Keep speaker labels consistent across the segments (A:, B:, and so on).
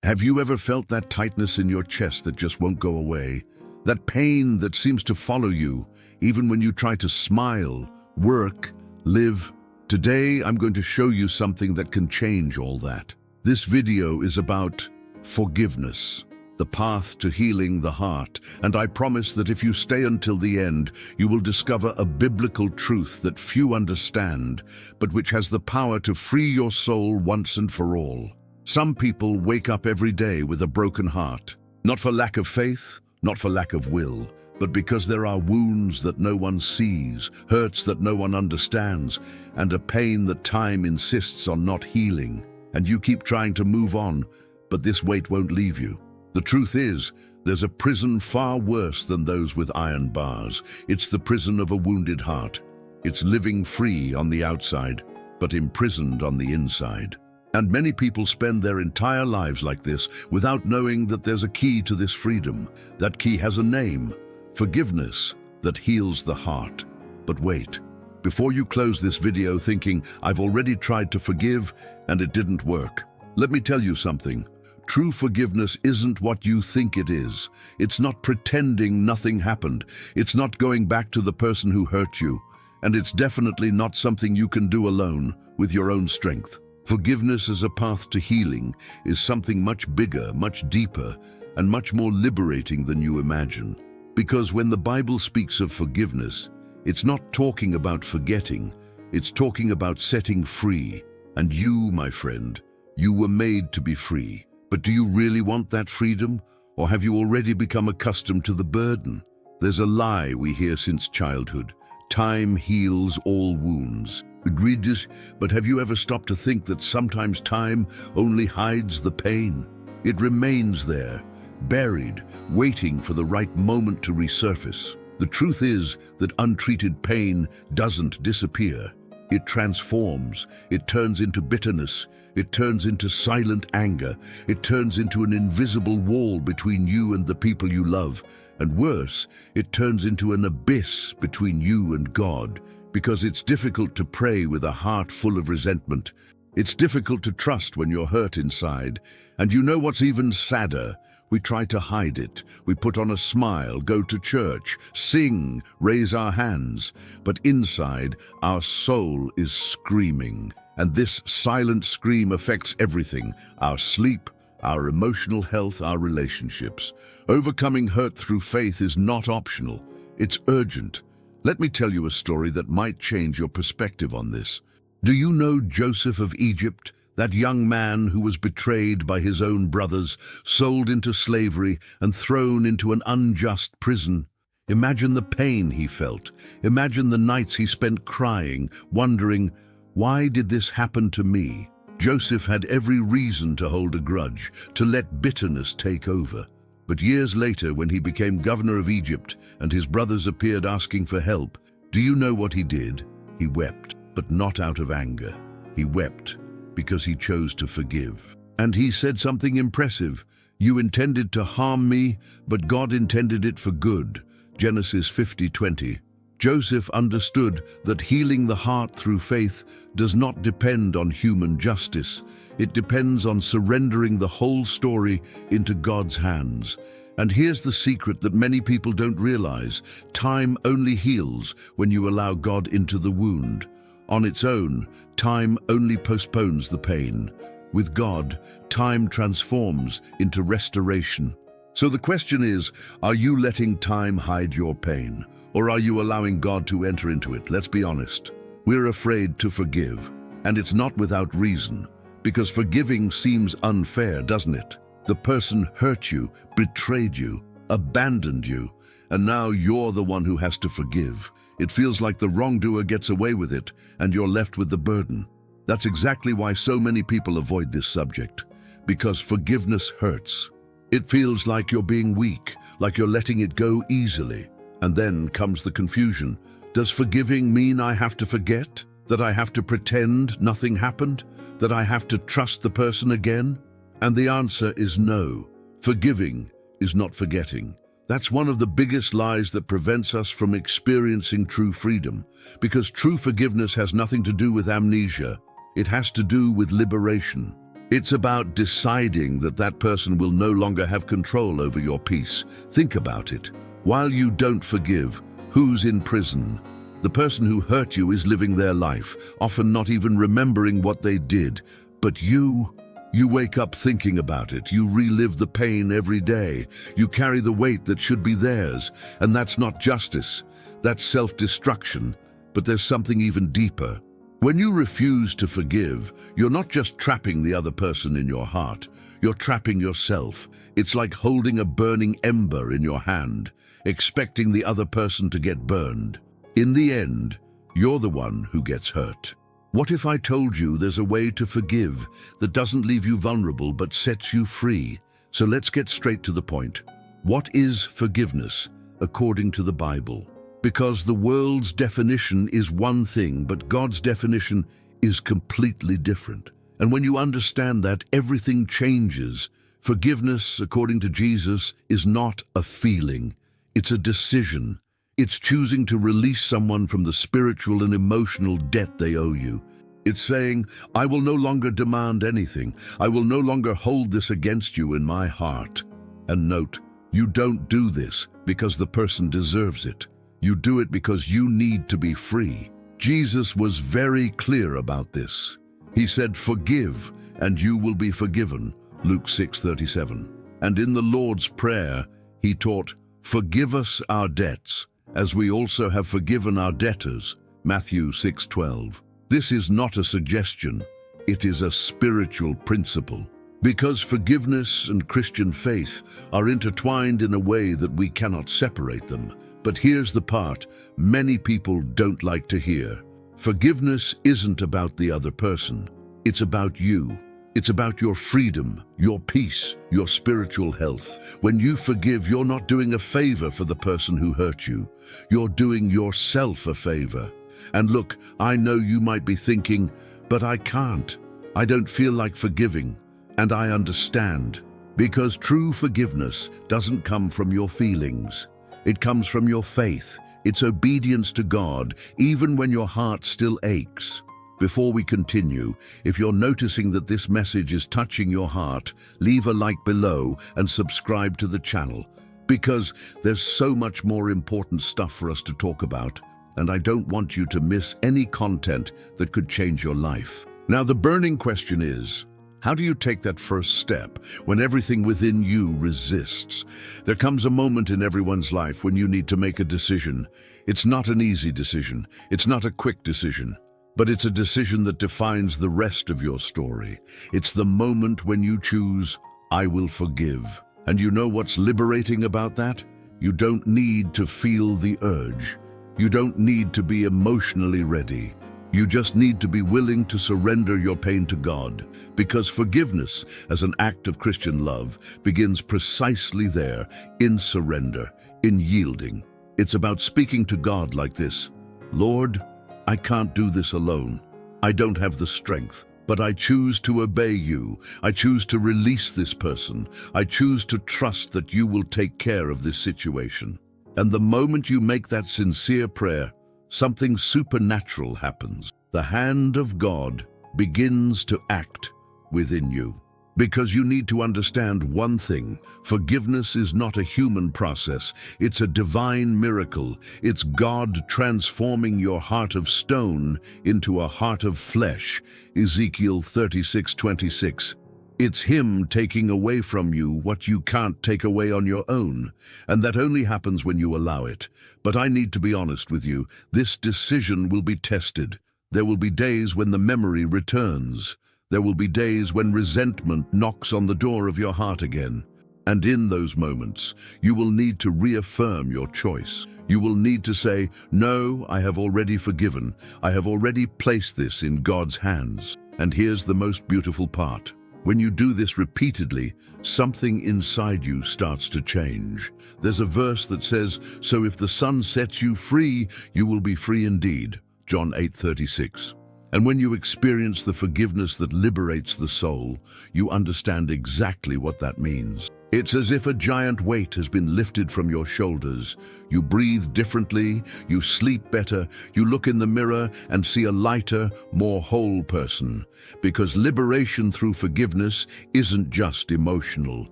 A: Have you ever felt that tightness in your chest that just won't go away? That pain that seems to follow you, even when you try to smile, work, live? Today, I'm going to show you something that can change all that. This video is about forgiveness, the path to healing the heart, and I promise that if you stay until the end, you will discover a biblical truth that few understand, but which has the power to free your soul once and for all. Some people wake up every day with a broken heart, not for lack of faith, not for lack of will, but because there are wounds that no one sees, hurts that no one understands, and a pain that time insists on not healing. And you keep trying to move on, but this weight won't leave you. The truth is, there's a prison far worse than those with iron bars. It's the prison of a wounded heart. It's living free on the outside, but imprisoned on the inside. And many people spend their entire lives like this without knowing that there's a key to this freedom. That key has a name: forgiveness, that heals the heart. But wait, before you close this video thinking, I've already tried to forgive and it didn't work, let me tell you something. True forgiveness isn't what you think it is. It's not pretending nothing happened. It's not going back to the person who hurt you. And it's definitely not something you can do alone, with your own strength. Forgiveness as a path to healing is something much bigger, much deeper, and much more liberating than you imagine. Because when the Bible speaks of forgiveness, it's not talking about forgetting, it's talking about setting free. And you, my friend, you were made to be free. But do you really want that freedom? Or have you already become accustomed to the burden? There's a lie we hear since childhood. Time heals all wounds. Egregious, but have you ever stopped to think that sometimes time only hides the pain? It remains there, buried, waiting for the right moment to resurface. The truth is that untreated pain doesn't disappear. It transforms, it turns into bitterness, it turns into silent anger, it turns into an invisible wall between you and the people you love, and worse, it turns into an abyss between you and God. Because it's difficult to pray with a heart full of resentment. It's difficult to trust when you're hurt inside. And you know what's even sadder? We try to hide it. We put on a smile, go to church, sing, raise our hands. But inside, our soul is screaming. And this silent scream affects everything: our sleep, our emotional health, our relationships. Overcoming hurt through faith is not optional. It's urgent. Let me tell you a story that might change your perspective on this. Do you know Joseph of Egypt, that young man who was betrayed by his own brothers, sold into slavery, and thrown into an unjust prison? Imagine the pain he felt. Imagine the nights he spent crying, wondering, why did this happen to me? Joseph had every reason to hold a grudge, to let bitterness take over. But years later, when he became governor of Egypt and his brothers appeared asking for help, do you know what he did? He wept, but not out of anger. He wept because he chose to forgive. And he said something impressive: "You intended to harm me, but God intended it for good." Genesis 50:20. Joseph understood that healing the heart through faith does not depend on human justice. It depends on surrendering the whole story into God's hands. And here's the secret that many people don't realize: time only heals when you allow God into the wound. On its own, time only postpones the pain. With God, time transforms into restoration. So the question is, are you letting time hide your pain? Or are you allowing God to enter into it? Let's be honest. We're afraid to forgive. And it's not without reason. Because forgiving seems unfair, doesn't it? The person hurt you, betrayed you, abandoned you, and now you're the one who has to forgive. It feels like the wrongdoer gets away with it, and you're left with the burden. That's exactly why so many people avoid this subject. Because forgiveness hurts. It feels like you're being weak, like you're letting it go easily. And then comes the confusion. Does forgiving mean I have to forget? That I have to pretend nothing happened? That I have to trust the person again? And the answer is no. Forgiving is not forgetting. That's one of the biggest lies that prevents us from experiencing true freedom. Because true forgiveness has nothing to do with amnesia. It has to do with liberation. It's about deciding that that person will no longer have control over your peace. Think about it. While you don't forgive, who's in prison? The person who hurt you is living their life, often not even remembering what they did. But you wake up thinking about it. You relive the pain every day. You carry the weight that should be theirs. And that's not justice. That's self-destruction. But there's something even deeper. When you refuse to forgive, you're not just trapping the other person in your heart. You're trapping yourself. It's like holding a burning ember in your hand, expecting the other person to get burned. In the end, you're the one who gets hurt. What if I told you there's a way to forgive that doesn't leave you vulnerable but sets you free? So let's get straight to the point. What is forgiveness according to the Bible? Because the world's definition is one thing, but God's definition is completely different. And when you understand that, everything changes. Forgiveness, according to Jesus, is not a feeling. It's a decision. It's choosing to release someone from the spiritual and emotional debt they owe you. It's saying, I will no longer demand anything. I will no longer hold this against you in my heart. And note, you don't do this because the person deserves it. You do it because you need to be free. Jesus was very clear about this. He said, forgive, and you will be forgiven. Luke 6:37. And in the Lord's Prayer, he taught, forgive us our debts, as we also have forgiven our debtors. Matthew 6:12. This is not a suggestion. It is a spiritual principle. Because forgiveness and Christian faith are intertwined in a way that we cannot separate them. But here's the part many people don't like to hear. Forgiveness isn't about the other person. It's about you. It's about your freedom, your peace, your spiritual health. When you forgive, you're not doing a favor for the person who hurt you. You're doing yourself a favor. And look, I know you might be thinking, but I can't. I don't feel like forgiving. And I understand. Because true forgiveness doesn't come from your feelings. It comes from your faith. It's obedience to God, even when your heart still aches. Before we continue, if you're noticing that this message is touching your heart, leave a like below and subscribe to the channel, because there's so much more important stuff for us to talk about, and I don't want you to miss any content that could change your life. Now, the burning question is, how do you take that first step when everything within you resists? There comes a moment in everyone's life when you need to make a decision. It's not an easy decision. It's not a quick decision. But it's a decision that defines the rest of your story. It's the moment when you choose, I will forgive. And you know what's liberating about that? You don't need to feel the urge. You don't need to be emotionally ready. You just need to be willing to surrender your pain to God, because forgiveness, as an act of Christian love, begins precisely there, in surrender, in yielding. It's about speaking to God like this: Lord, I can't do this alone. I don't have the strength, but I choose to obey you. I choose to release this person. I choose to trust that you will take care of this situation. And the moment you make that sincere prayer, something supernatural happens. The hand of God begins to act within you. Because you need to understand one thing: forgiveness is not a human process. It's a divine miracle. It's God transforming your heart of stone into a heart of flesh. Ezekiel 36:26. It's Him taking away from you what you can't take away on your own, and that only happens when you allow it. But I need to be honest with you, this decision will be tested. There will be days when the memory returns. There will be days when resentment knocks on the door of your heart again. And in those moments, you will need to reaffirm your choice. You will need to say, no, I have already forgiven. I have already placed this in God's hands. And here's the most beautiful part. When you do this repeatedly, something inside you starts to change. There's a verse that says, so if the Son sets you free, you will be free indeed. John 8:36. And when you experience the forgiveness that liberates the soul, you understand exactly what that means. It's as if a giant weight has been lifted from your shoulders. You breathe differently, you sleep better, you look in the mirror and see a lighter, more whole person. Because liberation through forgiveness isn't just emotional,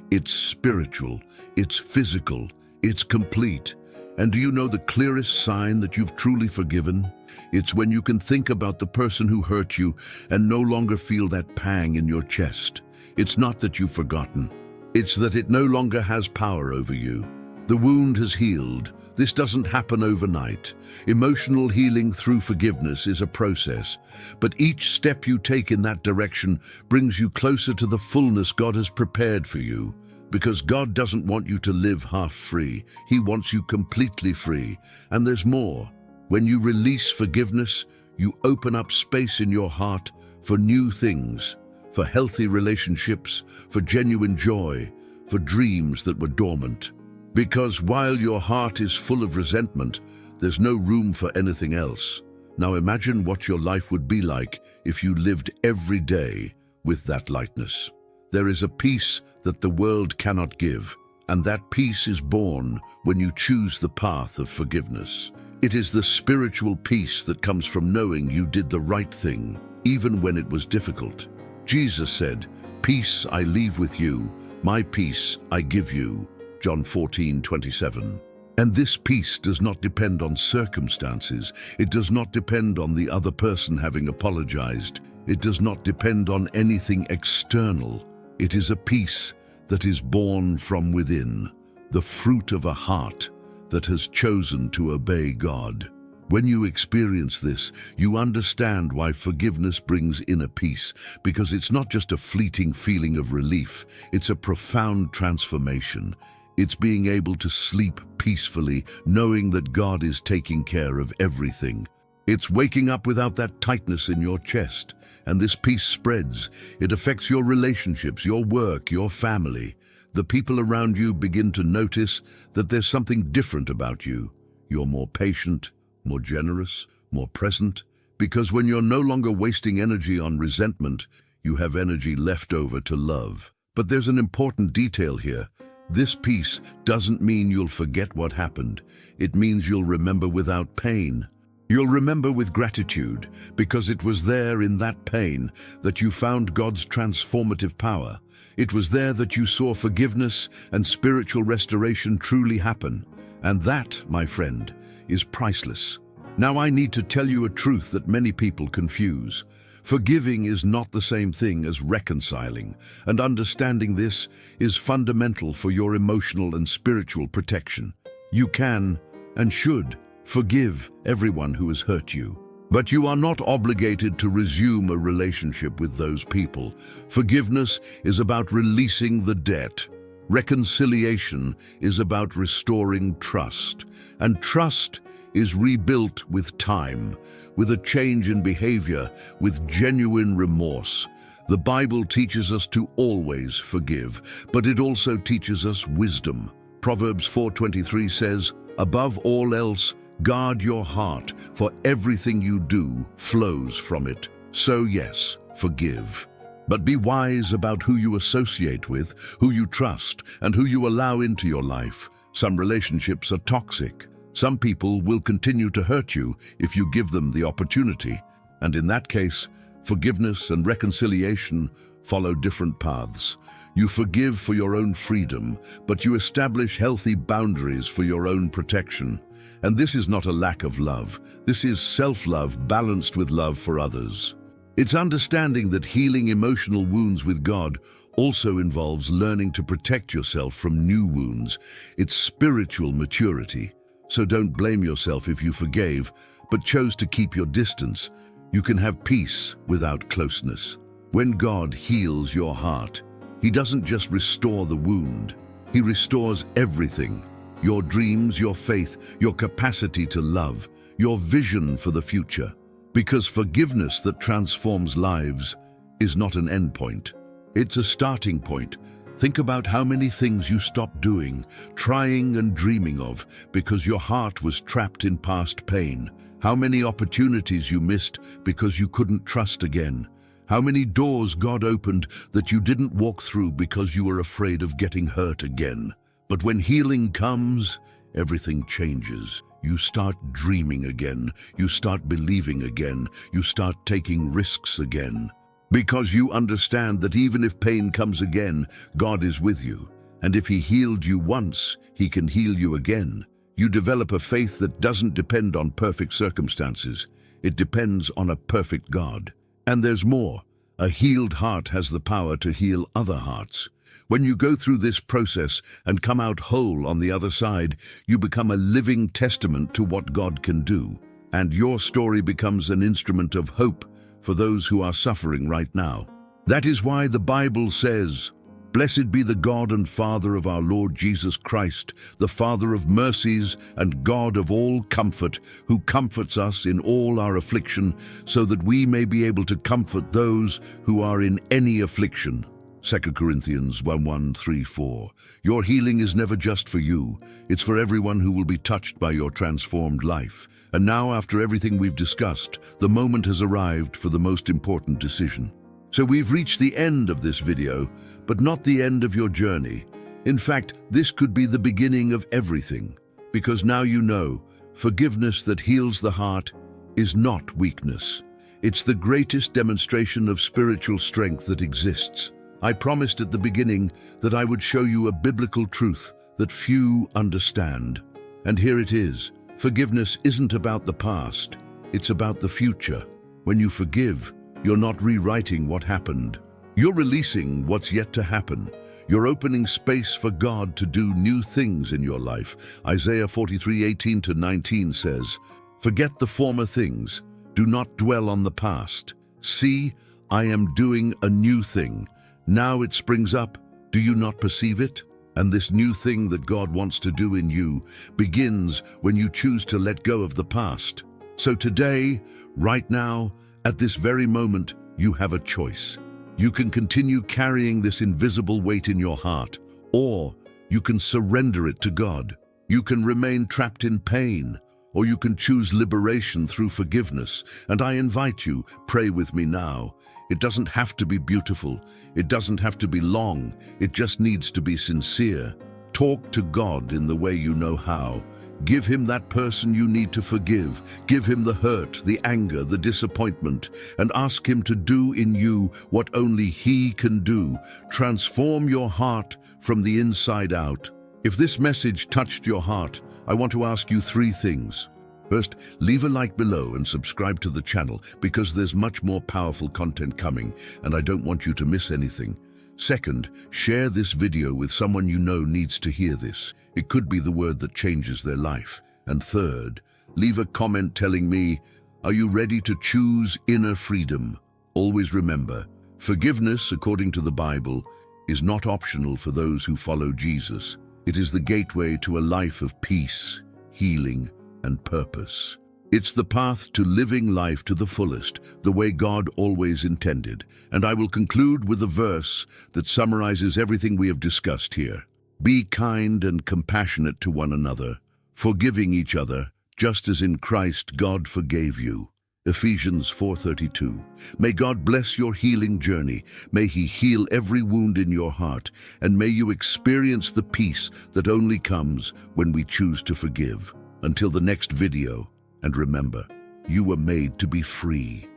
A: it's spiritual, it's physical, it's complete. And do you know the clearest sign that you've truly forgiven? It's when you can think about the person who hurt you and no longer feel that pang in your chest. It's not that you've forgotten. It's that it no longer has power over you. The wound has healed. This doesn't happen overnight. Emotional healing through forgiveness is a process, but each step you take in that direction brings you closer to the fullness God has prepared for you. Because God doesn't want you to live half-free. He wants you completely free. And there's more. When you release forgiveness, you open up space in your heart for new things, for healthy relationships, for genuine joy, for dreams that were dormant. Because while your heart is full of resentment, there's no room for anything else. Now imagine what your life would be like if you lived every day with that lightness. There is a peace that the world cannot give, and that peace is born when you choose the path of forgiveness. It is the spiritual peace that comes from knowing you did the right thing, even when it was difficult. Jesus said, "Peace I leave with you, my peace I give you." John 14:27. And this peace does not depend on circumstances. It does not depend on the other person having apologized. It does not depend on anything external. It is a peace that is born from within, the fruit of a heart that has chosen to obey God. When you experience this, you understand why forgiveness brings inner peace, because it's not just a fleeting feeling of relief, it's a profound transformation. It's being able to sleep peacefully, knowing that God is taking care of everything. It's waking up without that tightness in your chest, and this peace spreads. It affects your relationships, your work, your family. The people around you begin to notice that there's something different about you. You're more patient, more generous, more present, because when you're no longer wasting energy on resentment, you have energy left over to love. But there's an important detail here. This peace doesn't mean you'll forget what happened. It means you'll remember without pain. You'll remember with gratitude, because it was there in that pain that you found God's transformative power. It was there that you saw forgiveness and spiritual restoration truly happen. And that, my friend, is priceless. Now I need to tell you a truth that many people confuse. Forgiving is not the same thing as reconciling, and understanding this is fundamental for your emotional and spiritual protection. You can, and should, forgive everyone who has hurt you. But you are not obligated to resume a relationship with those people. Forgiveness is about releasing the debt. Reconciliation is about restoring trust. And trust is rebuilt with time, with a change in behavior, with genuine remorse. The Bible teaches us to always forgive, but it also teaches us wisdom. Proverbs 4:23 says, "Above all else, guard your heart, for everything you do flows from it." So yes, forgive. But be wise about who you associate with, who you trust, and who you allow into your life. Some relationships are toxic. Some people will continue to hurt you if you give them the opportunity. And in that case, forgiveness and reconciliation follow different paths. You forgive for your own freedom, but you establish healthy boundaries for your own protection. And this is not a lack of love. This is self-love balanced with love for others. It's understanding that healing emotional wounds with God also involves learning to protect yourself from new wounds. It's spiritual maturity. So don't blame yourself if you forgave, but chose to keep your distance. You can have peace without closeness. When God heals your heart, He doesn't just restore the wound. He restores everything. Your dreams, your faith, your capacity to love, your vision for the future. Because forgiveness that transforms lives is not an endpoint. It's a starting point. Think about how many things you stopped doing, trying and dreaming of because your heart was trapped in past pain. How many opportunities you missed because you couldn't trust again. How many doors God opened that you didn't walk through because you were afraid of getting hurt again. But when healing comes, everything changes. You start dreaming again. You start believing again. You start taking risks again. Because you understand that even if pain comes again, God is with you. And if He healed you once, He can heal you again. You develop a faith that doesn't depend on perfect circumstances. It depends on a perfect God. And there's more. A healed heart has the power to heal other hearts. When you go through this process and come out whole on the other side, you become a living testament to what God can do. And your story becomes an instrument of hope for those who are suffering right now. That is why the Bible says, "Blessed be the God and Father of our Lord Jesus Christ, the Father of mercies and God of all comfort, who comforts us in all our affliction, so that we may be able to comfort those who are in any affliction." 2 Corinthians 1:1-3-4. Your healing is never just for you. It's for everyone who will be touched by your transformed life. And now, after everything we've discussed, the moment has arrived for the most important decision. So we've reached the end of this video, but not the end of your journey. In fact, this could be the beginning of everything. Because now you know, forgiveness that heals the heart is not weakness. It's the greatest demonstration of spiritual strength that exists. I promised at the beginning that I would show you a biblical truth that few understand. And here it is. Forgiveness isn't about the past. It's about the future. When you forgive, you're not rewriting what happened. You're releasing what's yet to happen. You're opening space for God to do new things in your life. Isaiah 43:18-19 says, "Forget the former things. Do not dwell on the past. See, I am doing a new thing. Now it springs up. Do you not perceive it?" And this new thing that God wants to do in you begins when you choose to let go of the past. So today, right now, at this very moment, you have a choice. You can continue carrying this invisible weight in your heart, or you can surrender it to God. You can remain trapped in pain, or you can choose liberation through forgiveness. And I invite you, pray with me now. It doesn't have to be beautiful. It doesn't have to be long. It just needs to be sincere. Talk to God in the way you know how. Give Him that person you need to forgive. Give Him the hurt, the anger, the disappointment, and ask Him to do in you what only He can do. Transform your heart from the inside out. If this message touched your heart, I want to ask you 3 things. First, leave a like below and subscribe to the channel because there's much more powerful content coming and I don't want you to miss anything. Second, share this video with someone you know needs to hear this. It could be the word that changes their life. And third, leave a comment telling me, are you ready to choose inner freedom? Always remember, forgiveness, according to the Bible, is not optional for those who follow Jesus. It is the gateway to a life of peace, healing, and purpose. It's the path to living life to the fullest, the way God always intended. And I will conclude with a verse that summarizes everything we have discussed here. Be kind and compassionate to one another, forgiving each other, just as in Christ God forgave you. Ephesians 4:32. May God bless your healing journey. May He heal every wound in your heart, and may you experience the peace that only comes when we choose to forgive. Until the next video, and remember, you were made to be free.